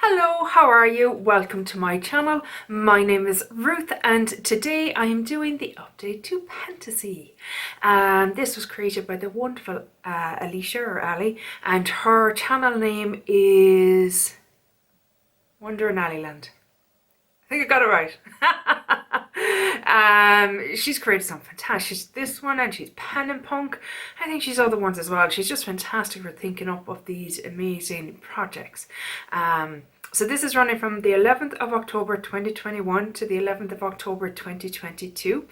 Hello, how are you? Welcome to my channel. My name is Ruth and today I am doing the update to Pantasy. This was created by the wonderful Alyshia or Ali, and her channel name is Wonder in Aliland. I think I got it right. She's created some fantastic, she's this one and she's Pen and Punk. I think she's other ones as well. She's just fantastic for thinking up of these amazing projects. So this is running from the 11th of October 2021 to the 11th of October 2022.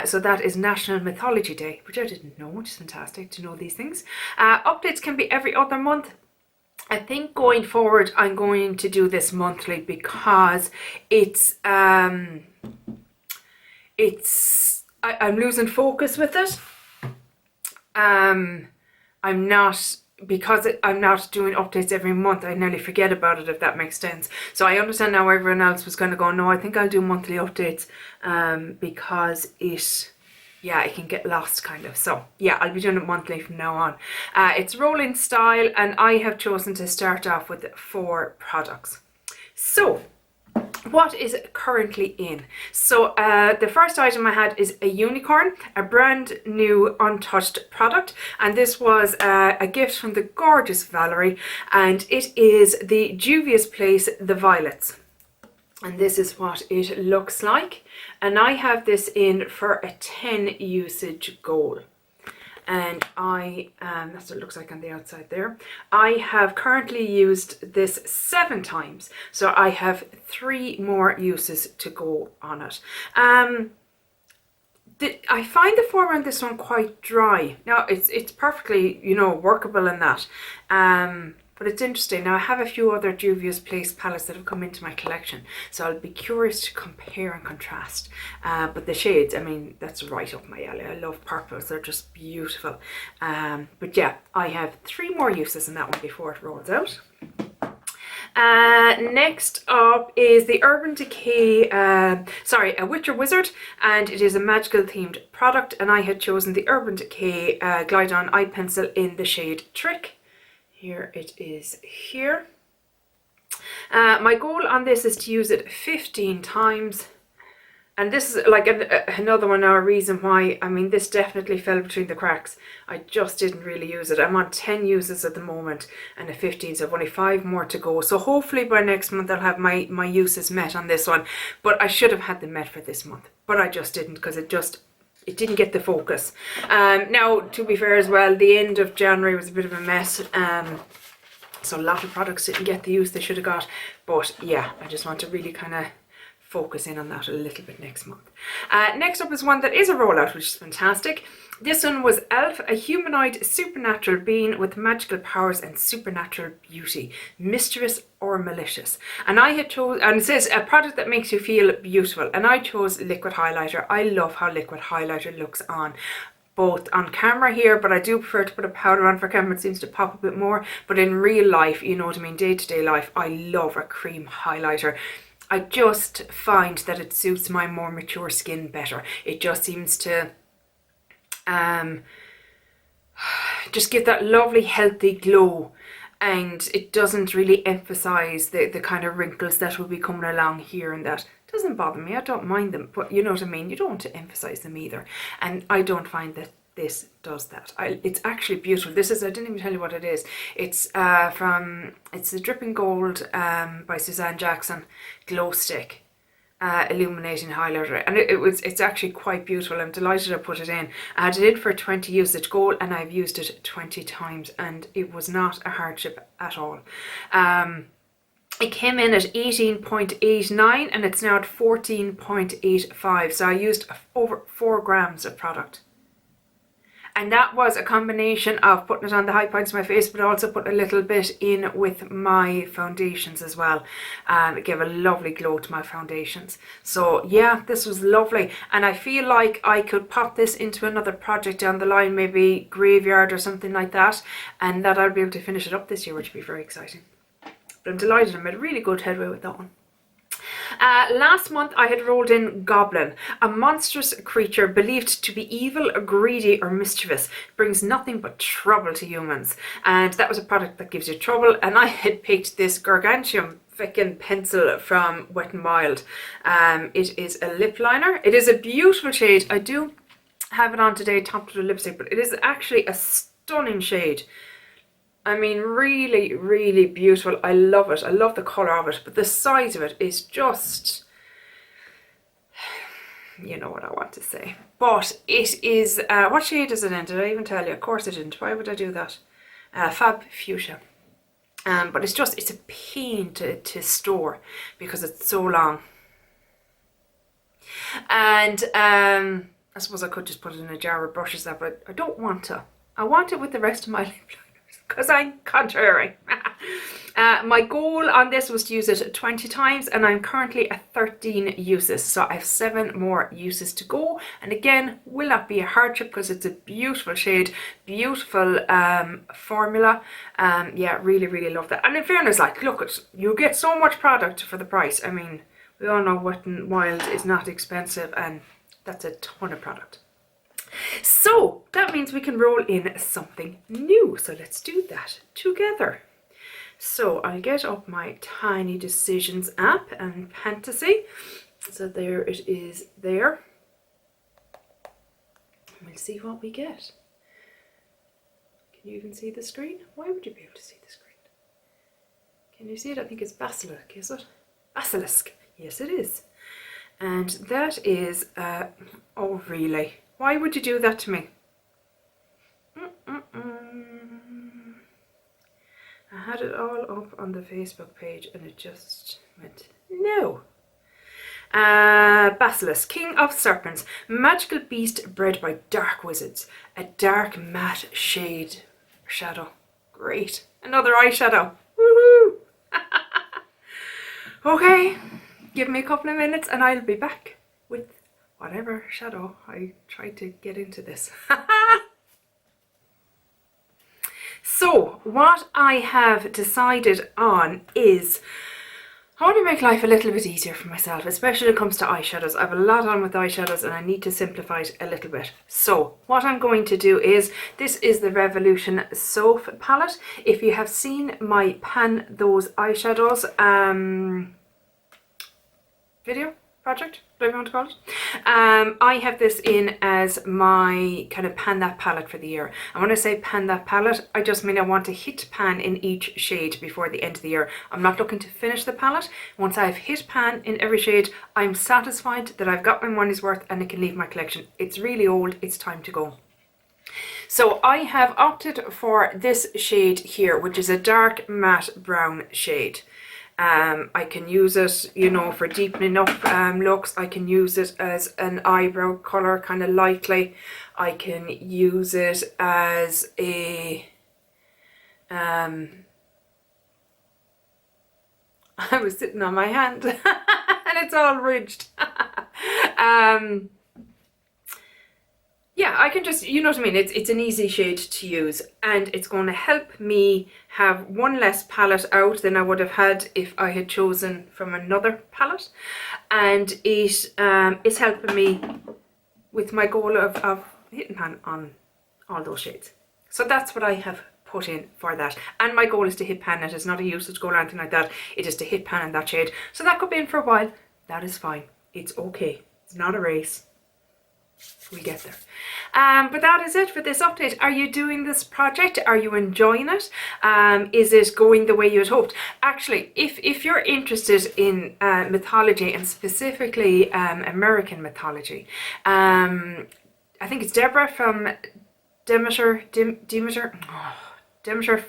So that is National Mythology Day, which I didn't know, which is fantastic to know these things. Updates can be every other month. I think going forward I'm going to do this monthly because I'm losing focus with it. I'm not doing updates every month. I nearly forget about it, if that makes sense. So I understand now everyone else was going to go, no, I think I'll do monthly updates because it can get lost kind of. So yeah, I'll be doing it monthly from now on. It's rolling style and I have chosen to start off with 4 products. So what is currently in? So the first item I had is a unicorn, a brand new untouched product, and this was a gift from the gorgeous Valerie, and it is the Dubious Place, the Violets. And this is what it looks like, and I have this in for a 10 usage goal, and that's what it looks like on the outside there. I have currently used this 7 times, so I have 3 more uses to go on it. I find the form on this one quite dry. Now it's perfectly, workable in that. But it's interesting. Now I have a few other Dubious Place palettes that have come into my collection, so I'll be curious to compare and contrast. But the shades, I mean, that's right up my alley. I love purples, they're just beautiful. But yeah, I have 3 more uses in that one before it rolls out. Next up is the Urban Decay, a Witcher Wizard, and it is a magical themed product, and I had chosen the Urban Decay Glide On Eye Pencil in the shade Trick. Here it is here. My goal on this is to use it 15 times. And this is like another one, a reason why, I mean, this definitely fell between the cracks. I just didn't really use it. I'm on 10 uses at the moment and a 15, so I've only 5 more to go. So hopefully by next month I'll have my uses met on this one. But I should have had them met for this month. But I just didn't, because it didn't get the focus. Now, to be fair as well, the end of January was a bit of a mess. So a lot of products didn't get the use they should have got. But yeah, I just want to really kind of focus in on that a little bit next month. Next up is one that is a rollout, which is fantastic. This one was Elf, a humanoid supernatural being with magical powers and supernatural beauty, mischievous or malicious. And I had chosen, and it says a product that makes you feel beautiful, and I chose liquid highlighter. I love how liquid highlighter looks on both on camera here, but I do prefer to put a powder on for camera. It seems to pop a bit more, but in real life, you know what I mean, day-to-day life, I love a cream highlighter. I just find that it suits my more mature skin better. It just seems to just give that lovely healthy glow, and it doesn't really emphasize the kind of wrinkles that will be coming along here and that. It doesn't bother me, I don't mind them, but you know what I mean, you don't want to emphasize them either, and I don't find that this does that. It's actually beautiful. This is, I didn't even tell you what it is. It's it's the Dripping Gold by Suzanne Jackson Glow Stick illuminating highlighter, and it's actually quite beautiful. I'm delighted I put it in. I had it in for 20 usage goal, and I've used it 20 times, and it was not a hardship at all. It came in at 18.89 and it's now at 14.85, so I used over 4 grams of product. And that was a combination of putting it on the high points of my face, but also put a little bit in with my foundations as well. It gave a lovely glow to my foundations. So yeah, this was lovely. And I feel like I could pop this into another project down the line, maybe Graveyard or something like that. And that I'll be able to finish it up this year, which would be very exciting. But I'm delighted I made a really good headway with that one. Last month I had rolled in Goblin, a monstrous creature believed to be evil, greedy or mischievous, brings nothing but trouble to humans, and that was a product that gives you trouble, and I had picked this gargantuan frickin' pencil from Wet n Wild. It is a lip liner. It is a beautiful shade. I do have it on today, topped with a lipstick, but it is actually a stunning shade. I mean, really, really beautiful. I love it. I love the colour of it, but the size of it is just, you know what I want to say. But it is, what shade is it in? Did I even tell you? Of course I didn't. Why would I do that? Fab Fuchsia. But it's a pain to store because it's so long. And I suppose I could just put it in a jar with brushes there, but I don't want to. I want it with the rest of my lip liners because I'm contrary. My goal on this was to use it 20 times, and I'm currently at 13 uses, so I have 7 more uses to go. And again, will not be a hardship because it's a beautiful shade, beautiful formula. Yeah, really, really love that. And in fairness, like, look, you get so much product for the price. I mean, we all know Wet n Wild is not expensive, and that's a ton of product. So that means we can roll in something new. So let's do that together. So I'll get up my Tiny Decisions app and Pantasy. So there it is there. We'll see what we get. Can you even see the screen? Why would you be able to see the screen? Can you see it? I think it's Basilisk, is it? Basilisk. Yes, it is. And that is, oh really? Why would you do that to me? I had it all up on the Facebook page and it just went, no. Basilisk, King of Serpents, magical beast bred by dark wizards. A dark matte shade shadow. Great. Another eyeshadow. Woohoo! Okay, give me a couple of minutes and I'll be back with whatever shadow I tried to get into this. So what I have decided on is I want to make life a little bit easier for myself, especially when it comes to eyeshadows. I have a lot on with eyeshadows and I need to simplify it a little bit. So what I'm going to do is, this is the Revolution Soap palette. If you have seen my Pan Those Eyeshadows video project, whatever you want to call it. I have this in as my kind of pan that palette for the year. And when I say pan that palette, I just mean I want to hit pan in each shade before the end of the year. I'm not looking to finish the palette. Once I've hit pan in every shade, I'm satisfied that I've got my money's worth and it can leave my collection. It's really old, it's time to go. So I have opted for this shade here, which is a dark matte brown shade. I can use it, you know, for deepening up looks. I can use it as an eyebrow colour, kind of lightly. I can use it as a I was sitting on my hand and it's all ridged. Yeah, I can just, you know what I mean, it's an easy shade to use and it's going to help me have one less palette out than I would have had if I had chosen from another palette. And it is helping me with my goal of hitting pan on all those shades. So that's what I have put in for that. And my goal is to hit pan. It is not a usage goal or anything like that. It is to hit pan in that shade. So that could be in for a while. That is fine. It's okay. It's not a race. We get there. But that is it for this update. Are you doing this project? Are you enjoying it? Is it going the way you had hoped? Actually, if you're interested in mythology and specifically American mythology, I think it's Deborah from Demeter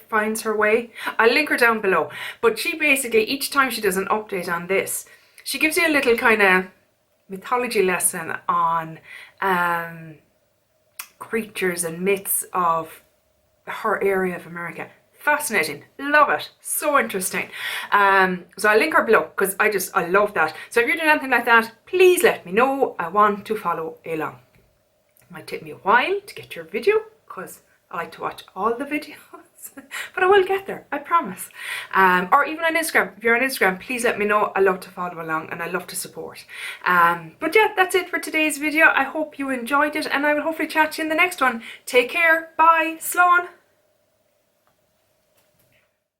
Finds Her Way. I'll link her down below. But she basically, each time she does an update on this, she gives you a little kind of mythology lesson on creatures and myths of her area of America. Fascinating. Love it. So interesting. So I'll link her below because I love that. So if you're doing anything like that, please let me know. I want to follow along. It might take me a while to get your video because I like to watch all the videos. But I will get there, I promise. Or even on Instagram. If you're on Instagram, please let me know. I love to follow along and I love to support. But yeah, that's it for today's video. I hope you enjoyed it and I will hopefully chat to you in the next one. Take care. Bye. Slán.